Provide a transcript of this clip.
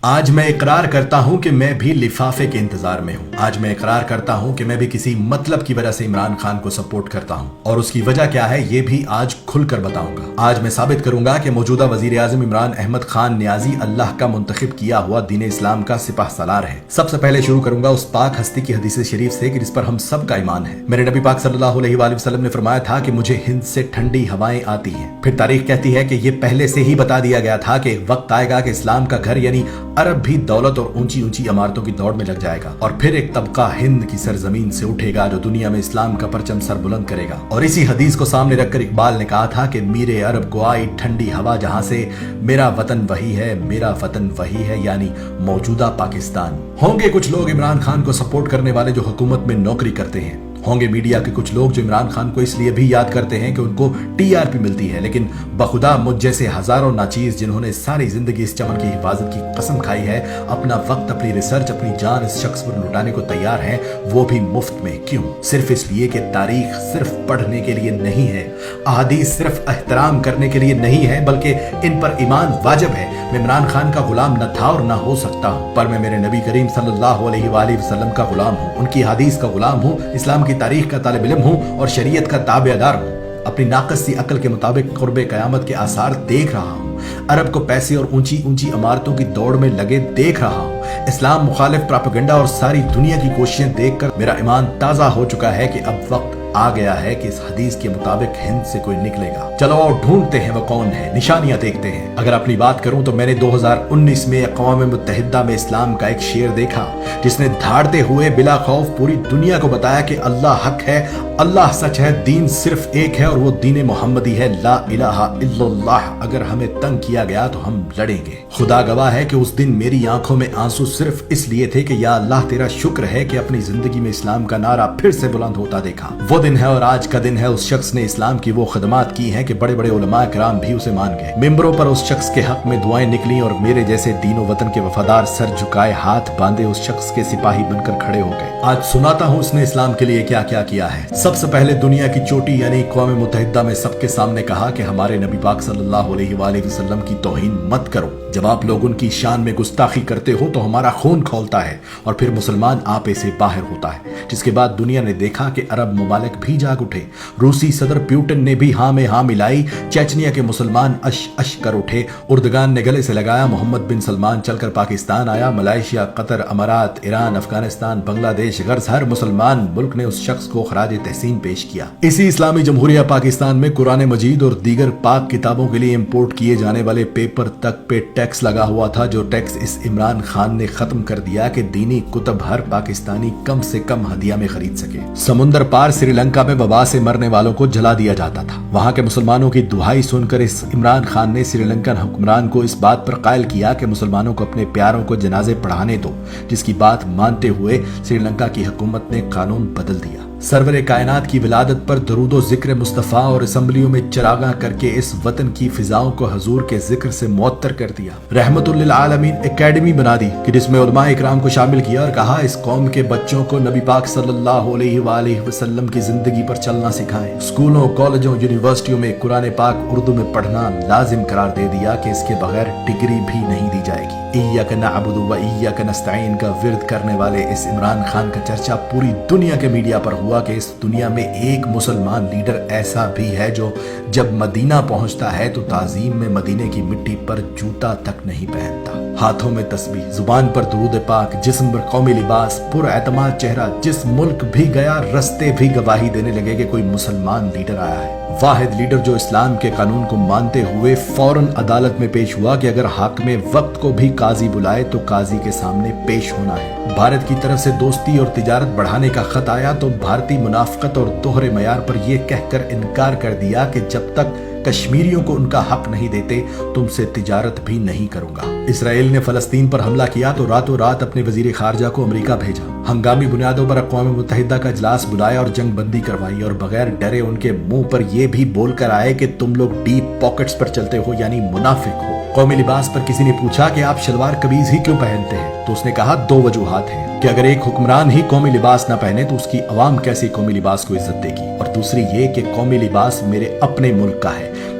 آج میں اقرار کرتا ہوں کہ میں بھی لفافے کے انتظار میں ہوں۔ آج میں اقرار کرتا ہوں کہ میں بھی کسی مطلب کی وجہ سے عمران خان کو سپورٹ کرتا ہوں، اور اس کی وجہ کیا ہے یہ بھی آج کھل کر بتاؤں گا۔ آج میں ثابت کروں گا کہ موجودہ وزیر اعظم عمران احمد خان نیازی اللہ کا منتخب کیا ہوا دین اسلام کا سپہ سالار ہے۔ سب سے پہلے شروع کروں گا اس پاک ہستی کی حدیث شریف سے کہ جس پر ہم سب کا ایمان ہے۔ میرے نبی پاک صلی اللہ علیہ وآلہ وسلم نے فرمایا تھا کہ مجھے ہند سے ٹھنڈی ہوائیں آتی ہیں۔ پھر تاریخ کہتی ہے کہ یہ پہلے سے ہی بتا دیا گیا تھا کہ ایک وقت آئے گا کہ اسلام کا گھر یعنی عرب بھی دولت اور اونچی اونچی عمارتوں کی دوڑ میں لگ جائے گا، اور پھر ایک طبقہ ہند کی سرزمین سے اٹھے گا جو دنیا میں اسلام کا پرچم سر بلند کرے گا۔ اور اسی حدیث کو سامنے رکھ کر اقبال نے کہا تھا کہ میرے عرب کو آئی ٹھنڈی ہوا جہاں سے، میرا وطن وہی ہے، میرا وطن وہی ہے، یعنی موجودہ پاکستان۔ ہوں گے کچھ لوگ عمران خان کو سپورٹ کرنے والے جو حکومت میں نوکری کرتے ہیں، ہوں گے میڈیا کے کچھ لوگ جو عمران خان کو اس لیے بھی یاد کرتے ہیں کہ ان کو ٹی آر پی ملتی ہے، لیکن بخدا مجھ جیسے ہزاروں ناچیز جنہوں نے ساری زندگی اس چمن کی حفاظت کی قسم کھائی ہے، اپنا وقت، اپنی ریسرچ، اپنی جان اس شخص پر لٹانے کو تیار ہیں، وہ بھی مفت میں۔ کیوں؟ صرف اس لیے کہ تاریخ صرف پڑھنے کے لیے نہیں ہے، احادیث صرف احترام کرنے کے لیے نہیں ہے، بلکہ ان پر ایمان واجب ہے۔ میں عمران خان کا غلام نہ تھا اور نہ ہو سکتا ہوں، پر میں میرے نبی کریم صلی اللہ علیہ وآلہ وسلم کا غلام ہوں، ان کی حدیث کا غلام ہوں، اسلام کی تاریخ کا طالب علم ہوں اور شریعت کا تابع دار ہوں۔ اپنی ناقص سی عقل کے مطابق قرب قیامت کے آثار دیکھ رہا ہوں، عرب کو پیسے اور اونچی اونچی عمارتوں کی دوڑ میں لگے دیکھ رہا ہوں، اسلام مخالف پراپیگنڈا اور ساری دنیا کی کوششیں دیکھ کر میرا ایمان تازہ ہو چکا ہے کہ اب وقت آ گیا ہے کہ اس حدیث کے مطابق ہند سے کوئی نکلے گا۔ چلو اور ڈھونڈتے ہیں وہ کون ہے، نشانیاں دیکھتے ہیں۔ اگر اپنی بات کروں تو میں نے 2019 میں اقوام متحدہ میں اسلام کا ایک شعر دیکھا جس نے دھاڑتے ہوئے بلا خوف پوری دنیا کو بتایا کہ اللہ حق ہے، اللہ سچ ہے، دین صرف ایک ہے اور وہ دین محمدی ہے، لا الہ الا اللہ۔ اگر ہمیں تنگ کیا گیا تو ہم لڑیں گے۔ خدا گواہ ہے کہ اس دن میری آنکھوں میں آنسو صرف اس لیے تھے کہ یا اللہ تیرا شکر ہے کہ اپنی زندگی میں اسلام کا نعرہ پھر سے بلند ہوتا دیکھا۔ وہ دن ہے اور آج کا دن ہے اس شخص نے اسلام کی وہ خدمات کی ہیں کہ بڑے بڑے علماء کرام بھی اسے مان گئے۔ ممبروں پر اس شخص کے حق میں دعائیں نکلی اور میرے جیسے دین و وطن کے وفادار سر جھکائے ہاتھ باندھے اس شخص کے سپاہی بن کر کھڑے ہو گئے۔ آج سناتا ہوں اس نے اسلام کے لیے کیا کیا کیا ہے۔ سب سے پہلے دنیا کی چوٹی یعنی اقوام متحدہ میں سب کے سامنے کہا کہ ہمارے نبی پاک صلی اللہ علیہ وآلہ وسلم کی توہین مت کرو۔ جب آپ لوگ ان کی شان میں گستاخی کرتے ہو تو ہمارا خون کھولتا ہے اور پھر مسلمان آپے سے باہر ہوتا ہے۔ جس کے بعد دنیا نے دیکھا کہ عرب ممالک بھی جاگ اٹھے، روسی صدر پیوٹن نے بھی ہاں میں ہاں ملائی، چیچنیا کے مسلمان اش اش کر اٹھے، اردگان نے گلے سے لگایا، محمد بن سلمان چل کر پاکستان آیا، ملائیشیا، قطر، امارات، ایران، افغانستان، بنگلہ دیش، غرض ہر مسلمان ملک نے اس شخص کو خراج تحسین پیش کیا۔ اسی اسلامی جمہوریہ پاکستان میں قرآن مجید اور دیگر پاک کتابوں کے لیے امپورٹ کیے جانے والے پیپر تک پہ ٹیکس لگا ہوا تھا، جو ٹیکس اس عمران خان نے ختم کر دیا کہ دینی کتب ہر پاکستانی کم سے کم ہدیہ میں خرید سکے۔ سمندر پار سری لنکا میں وبا سے مرنے والوں کو جلا دیا جاتا تھا۔ وہاں کے مسلمانوں کی دہائی سن کر اس عمران خان نے سری لنکن حکمران کو اس بات پر قائل کیا کہ مسلمانوں کو اپنے پیاروں کو جنازے پڑھانے دو، جس کی بات مانتے ہوئے سری لنکا کی حکومت نے قانون بدل دیا۔ سرور کائنات کی ولادت پر درود و ذکر مصطفیٰ اور اسمبلیوں میں چراغاں کر کے اس وطن کی فضاؤں کو حضور کے ذکر سے معطر کر دیا۔ رحمت للعالمین اکیڈمی بنا دی کہ جس میں علماء اکرام کو شامل کیا اور کہا اس قوم کے بچوں کو نبی پاک صلی اللہ علیہ وآلہ وسلم کی زندگی پر چلنا سکھائیں۔ اسکولوں، کالجوں، یونیورسٹیوں میں قرآن پاک اردو میں پڑھنا لازم قرار دے دیا کہ اس کے بغیر ڈگری بھی نہیں دی جائے گی۔ ایاک نعبد و ایاک نستعین کا ورد کرنے والے اس عمران خان کا چرچا پوری دنیا کے میڈیا پر ہوا کہ اس دنیا میں ایک مسلمان لیڈر ایسا بھی ہے جو جب مدینہ پہنچتا ہے تو تعظیم میں مدینے کی مٹی پر جوتا تک نہیں پہنتا۔ ہاتھوں میں تسبیح، زبان پر درود پاک، جسم پر قومی لباس، پر اعتماد چہرہ، جس ملک بھی گیا رستے بھی گواہی دینے لگے کہ کوئی مسلمان لیڈر آیا ہے۔ واحد لیڈر جو اسلام کے قانون کو مانتے ہوئے فوراً عدالت میں پیش ہوا کہ اگر حاکم وقت کو بھی قاضی بلائے تو قاضی کے سامنے پیش ہونا ہے۔ بھارت کی طرف سے دوستی اور تجارت بڑھانے کا خط آیا تو بھارتی منافقت اور دوہرے معیار پر یہ کہہ کر انکار کر دیا کہ جب تک کشمیریوں کو ان کا حق نہیں دیتے تم سے تجارت بھی نہیں کروں گا۔ اسرائیل نے فلسطین پر حملہ کیا تو راتوں رات اپنے وزیر خارجہ کو امریکہ بھیجا، ہنگامی بنیادوں پر اقوام متحدہ کا اجلاس بلایا اور جنگ بندی کروائی، اور بغیر ڈرے ان کے منہ پر یہ بھی بول کر آئے کہ تم لوگ ڈیپ پاکٹس پر چلتے ہو یعنی منافق ہو۔ قومی لباس پر کسی نے پوچھا کہ آپ شلوار قمیض ہی کیوں پہنتے ہیں تو اس نے کہا دو وجوہات ہیں کہ اگر ایک حکمران ہی قومی لباس نہ پہنے تو اس کی عوام کیسے قومی لباس کو عزت دے گی، اور دوسری یہ کہ قومی لباس میرے اپنے ملک کا ہے،